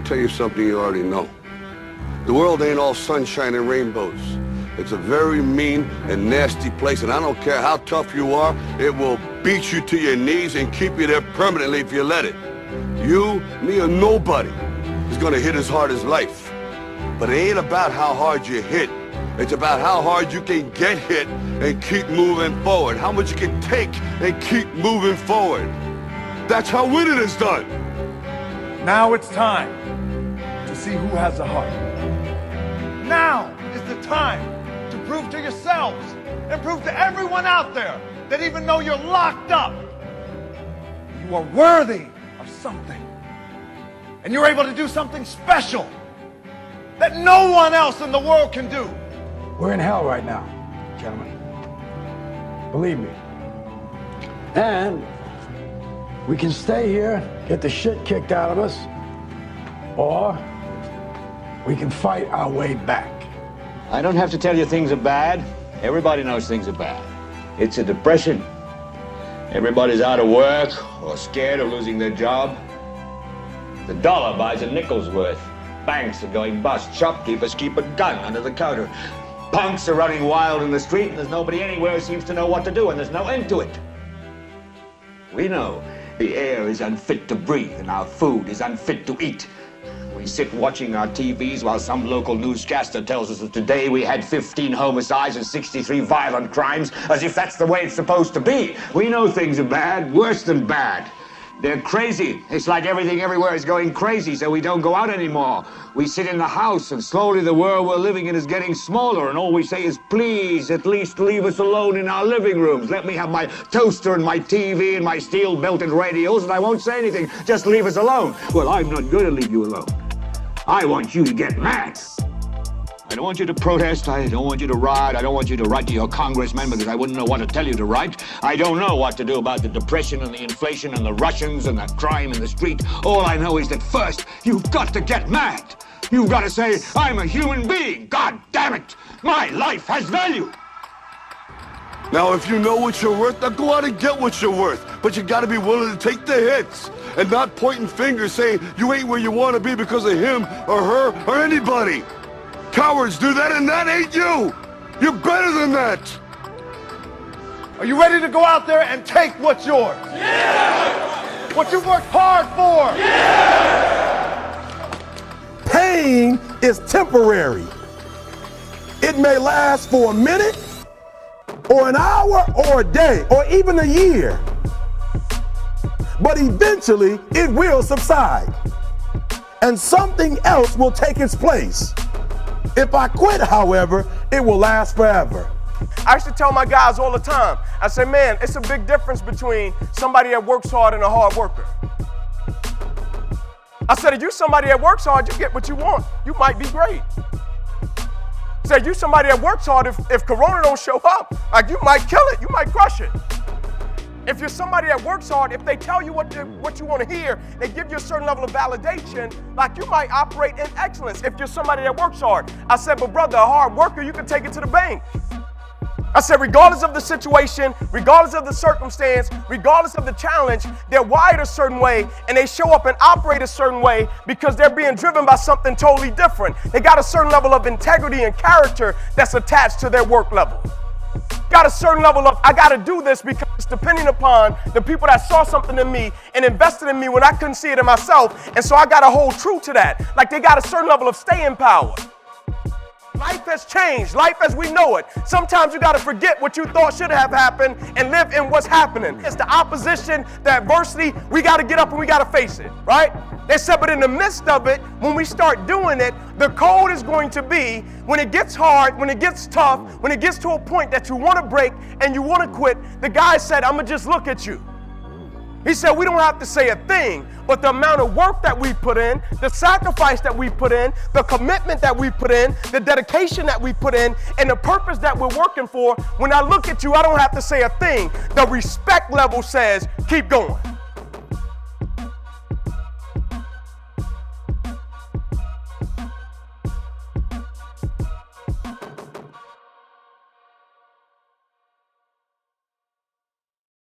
tell you something you already know. The world ain't all sunshine and rainbows. It's a very mean and nasty place, and I don't care how tough you are, it will beat you to your knees and keep you there permanently if you let it. You, me, or nobody is gonna hit as hard as life. But it ain't about how hard you hit. It's about how hard you can get hit and keep moving forward. How much you can take and keep moving forward. That's how winning is done. Now it's time to see who has a heart. Now is the time to prove to yourselves and prove to everyone out there that even though you're locked up, you are worthy of something. And you're able to do something special that no one else in the world can do. We're in hell right now, gentlemen. Believe me. And we can stay here, get the shit kicked out of us, or we can fight our way back. I don't have to tell you things are bad. Everybody knows things are bad. It's a depression. Everybody's out of work or scared of losing their job. The dollar buys a nickel's worth. Banks are going bust. Shopkeepers keep a gun under the counter. Punks are running wild in the street, and there's nobody anywhere who seems to know what to do, and there's no end to it. We know the air is unfit to breathe, and our food is unfit to eat. We sit watching our TVs while some local newscaster tells us that today we had 15 homicides and 63 violent crimes, as if that's the way it's supposed to be. We know things are bad, worse than bad. They're crazy. It's like everything everywhere is going crazy, so we don't go out anymore. We sit in the house, and slowly the world we're living in is getting smaller, and all we say is, please, at least leave us alone in our living rooms. Let me have my toaster and my TV and my steel-belted radios, and I won't say anything. Just leave us alone. Well, I'm not going to leave you alone. I want you to get mad. I don't want you to protest. I don't want you to riot. I don't want you to write to your congressman because I wouldn't know what to tell you to write. I don't know what to do about the depression and the inflation and the Russians and the crime in the street. All I know is that first, you've got to get mad. You've got to say, I'm a human being. God damn it. My life has value. Now, if you know what you're worth, now go out and get what you're worth. But you gotta be willing to take the hits and not pointing fingers saying you ain't where you want to be because of him or her or anybody. Cowards do that, and that ain't you. You're better than that. Are you ready to go out there and take what's yours? Yeah! What you worked hard for? Yeah! Pain is temporary. It may last for a minute, or an hour, or a day, or even a year. But eventually, it will subside, and something else will take its place. If I quit, however, it will last forever. I used to tell my guys all the time, I say, man, it's a big difference between somebody that works hard and a hard worker. I said, if you somebody that works hard, you get what you want. You might be great. I said, you somebody that works hard, if Corona don't show up, like you might kill it, you might crush it. If you're somebody that works hard, if they tell you what you want to hear, they give you a certain level of validation, like you might operate in excellence if you're somebody that works hard. I said, but brother, a hard worker, you can take it to the bank. I said, regardless of the situation, regardless of the circumstance, regardless of the challenge, they're wired a certain way and they show up and operate a certain way because they're being driven by something totally different. They got a certain level of integrity and character that's attached to their work level. Got a certain level of, I got to do this because it's depending upon the people that saw something in me and invested in me when I couldn't see it in myself. And so I got to hold true to that. Like they got a certain level of staying power. Life has changed, life as we know it. Sometimes you got to forget what you thought should have happened and live in what's happening. It's the opposition, the adversity, we got to get up and we got to face it, right? They said, but in the midst of it, when we start doing it, the code is going to be when it gets hard, when it gets tough, when it gets to a point that you want to break and you want to quit, the guy said, I'm going to just look at you. He said, we don't have to say a thing, but the amount of work that we put in, the sacrifice that we put in, the commitment that we put in, the dedication that we put in, and the purpose that we're working for, when I look at you, I don't have to say a thing. The respect level says, keep going.